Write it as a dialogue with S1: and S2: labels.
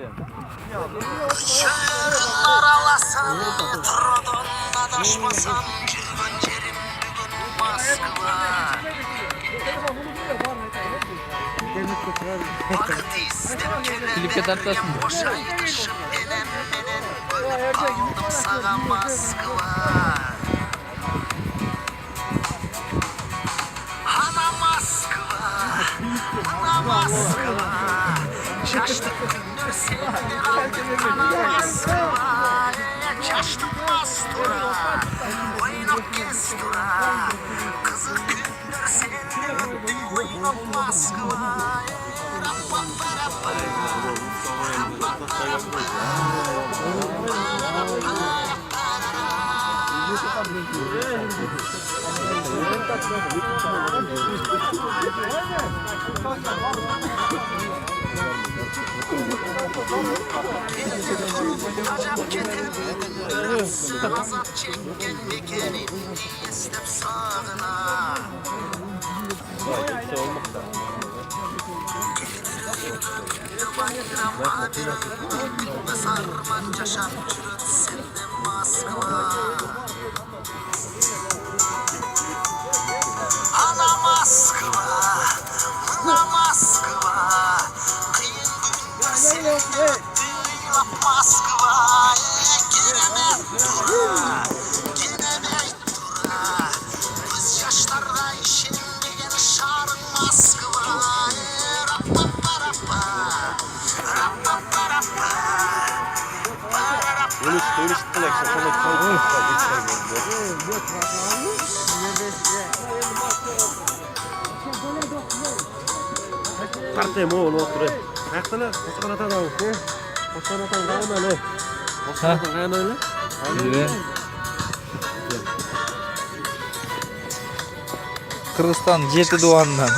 S1: Çığırlar alasam, trodon adaşmasam, jirgin jerim bugün Moskva. Vakit istep gelemedim, boşaytışım enem menen, bölüp kaldım sağa Moskva. Ana Moskva, ana Moskva, şaştık gündür seni aldım ana Moskva. Çaştım Mastura, oynop kestura, kızıl gündür seni öptü oynop Moskva. Acap getirdim, azap çekken bekenin istep sağına. Bayram abirim, bitme sarmanca şapçırıt sende Moskva. Ana Moskva, ana Moskva, kıyın gündür seni öptüğün laf Moskva. Giremem dura, giremem dura, göz yaşlarla işinde gel şarın Moskva. Rappaparappa, rappaparappa, pararappa.
S2: Dönüş plak şakalı Partayım oğlum otur. Ayakta Osman Atan al. Osman Atan kayan öyle. Osman Atan kayan öyle.
S3: Evet. Kırgızistan 7 doğandan.